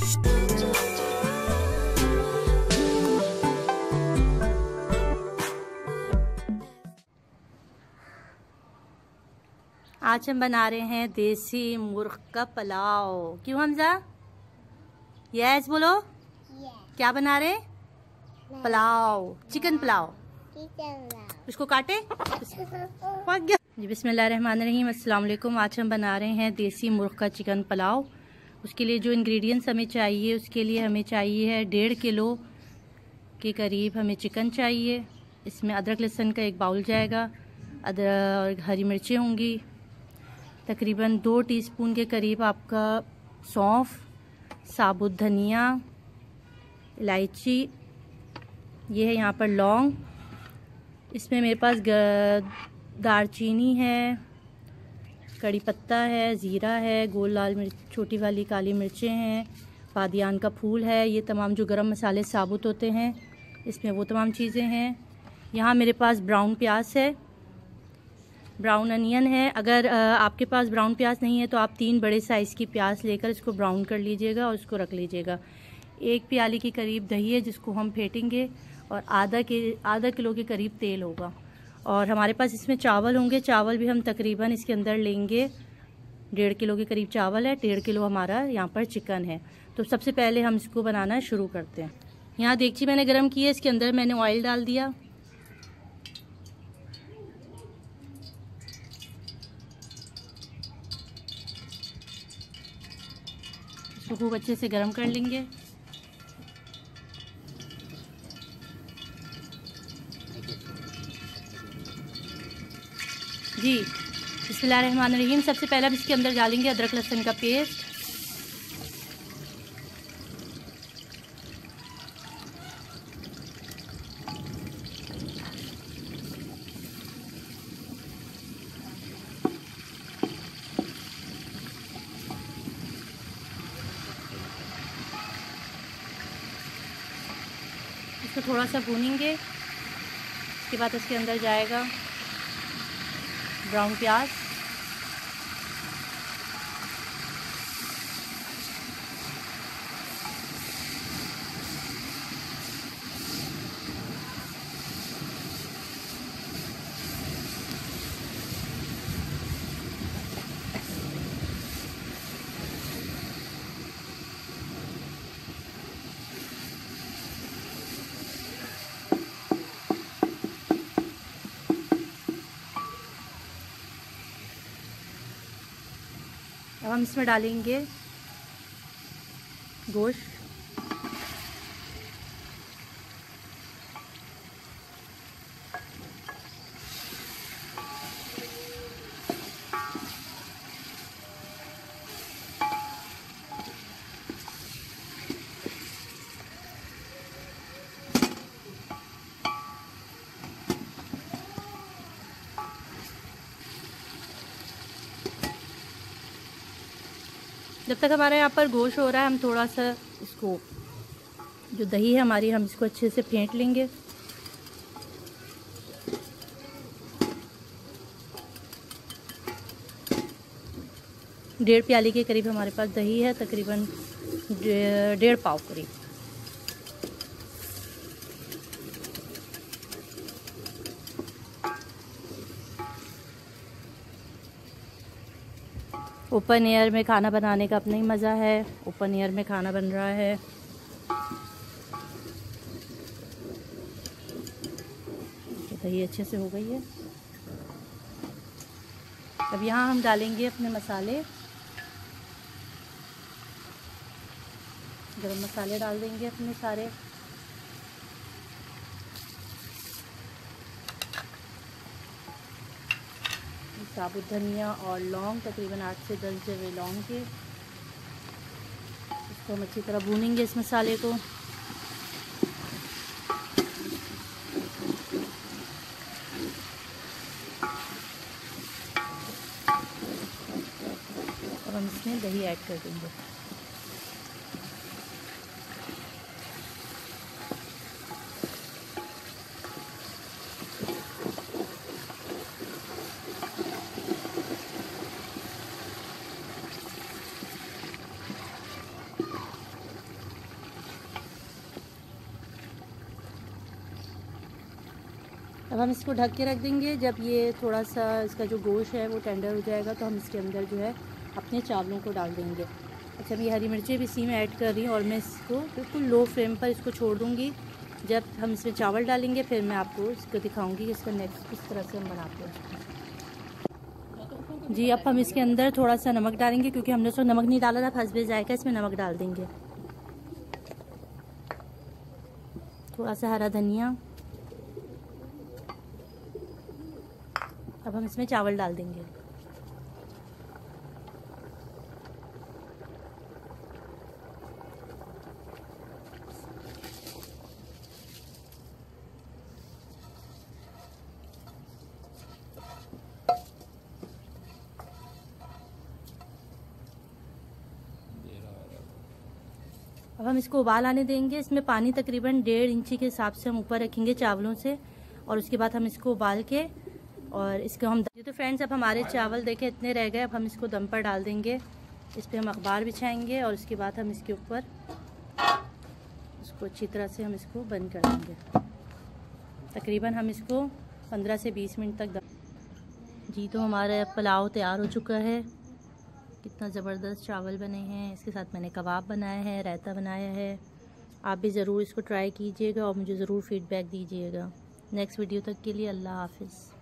आज हम बना रहे हैं देसी मुर्ग का पुलाव। क्यों हमजा? यस बोलो। क्या बना रहे? पुलाव, चिकन पुलाव। उसको काटे जी। बिस्मिल्लाहिर्रहमानिर्रहीम। अस्सलाम वालेकुम। आज हम बना रहे हैं देसी मुर्ग का चिकन पुलाव। उसके लिए जो इंग्रेडिएंट्स हमें चाहिए, उसके लिए हमें चाहिए है 1.5 किलो के करीब हमें चिकन चाहिए। इसमें अदरक लहसुन का 1 बाउल जाएगा, अदरक हरी मिर्चें होंगी, तकरीबन 2 टीस्पून के करीब आपका सौंफ, साबुत धनिया, इलायची, ये है यहाँ पर लौंग। इसमें मेरे पास दालचीनी है, कड़ी पत्ता है, ज़ीरा है, गोल लाल मिर्च, छोटी वाली काली मिर्चें हैं, बादियान का फूल है। ये तमाम जो गरम मसाले साबुत होते हैं, इसमें वो तमाम चीज़ें हैं। यहाँ मेरे पास ब्राउन प्याज है, ब्राउन अनियन है। अगर आपके पास ब्राउन प्याज नहीं है तो आप 3 बड़े साइज़ की प्याज लेकर इसको ब्राउन कर लीजिएगा और इसको रख लीजिएगा। 1 प्याली के करीब दही है जिसको हम फेंटेंगे, और आधा किलो के करीब तेल होगा। और हमारे पास इसमें चावल होंगे। चावल भी हम तकरीबन इसके अंदर लेंगे, 1.5 किलो के करीब चावल है, 1.5 किलो हमारा यहाँ पर चिकन है। तो सबसे पहले हम इसको बनाना शुरू करते हैं। यहाँ देगची मैंने गरम की है, इसके अंदर मैंने ऑयल डाल दिया। इसको खूब अच्छे से गरम कर लेंगे। जी, बिस्मिल्लाहिर्रहमानिर्रहीम। सबसे पहले हम इसके अंदर डालेंगे अदरक लहसुन का पेस्ट। इसको थोड़ा सा भूनेंगे। इसके बाद इसके अंदर जाएगा ब्राउन प्याज, अब हम इसमें डालेंगे गोश्त। जब तक हमारे यहाँ पर गोश्त हो रहा है, हम थोड़ा सा इसको, जो दही है हमारी, हम इसको अच्छे से फेंट लेंगे। डेढ़ प्याली के करीब हमारे पास दही है, तकरीबन 1.5 पाव करीब। ओपन एयर में खाना बनाने का अपना ही मज़ा है। ओपन एयर में खाना बन रहा है। दही अच्छे से हो गई है। अब यहाँ हम डालेंगे अपने मसाले। गरम मसाले डाल देंगे अपने सारे। साबुत धनिया और लौंग, तकरीबन 8 से 10 जवे लौंग के। इसको हम अच्छी तरह भूनेंगे इस मसाले को। और हम इसमें दही ऐड कर देंगे। अब हम इसको ढक के रख देंगे। जब ये थोड़ा सा इसका जो गोश्त है वो टेंडर हो जाएगा तो हम इसके अंदर जो है अपने चावलों को डाल देंगे। अच्छा, मैं हरी मिर्चें भी इसी में ऐड कर रही हूँ और मैं इसको बिल्कुल लो फ्लेम पर इसको छोड़ दूँगी। जब हम इसमें चावल डालेंगे फिर मैं आपको इसको दिखाऊँगी कि इसका नेक्स्ट किस तरह से हम बनाते हैं जी। अब हम इसके अंदर थोड़ा सा नमक डालेंगे क्योंकि हमने उसमें नमक नहीं डाला था, हस्बे जायका इसमें नमक डाल देंगे। थोड़ा सा हरा धनिया। अब हम इसमें चावल डाल देंगे। अब हम इसको उबाल आने देंगे। इसमें पानी तकरीबन 1.5 इंची के हिसाब से हम ऊपर रखेंगे चावलों से और उसके बाद हम इसको उबाल के और इसको हम तो फ्रेंड्स अब हमारे चावल देखें इतने रह गए। अब हम इसको दम पर डाल देंगे। इस पर हम अखबार बिछाएंगे और उसके बाद हम इसके ऊपर इसको अच्छी तरह से हम इसको बंद कर देंगे। तकरीबन हम इसको 15 से 20 मिनट तक जी। तो हमारा पुलाव तैयार हो चुका है। कितना ज़बरदस्त चावल बने हैं। इसके साथ मैंने कबाब बनाया है, रायता बनाया है। आप भी ज़रूर इसको ट्राई कीजिएगा और मुझे ज़रूर फीडबैक दीजिएगा। नेक्स्ट वीडियो तक के लिए अल्लाह हाफ़िज़।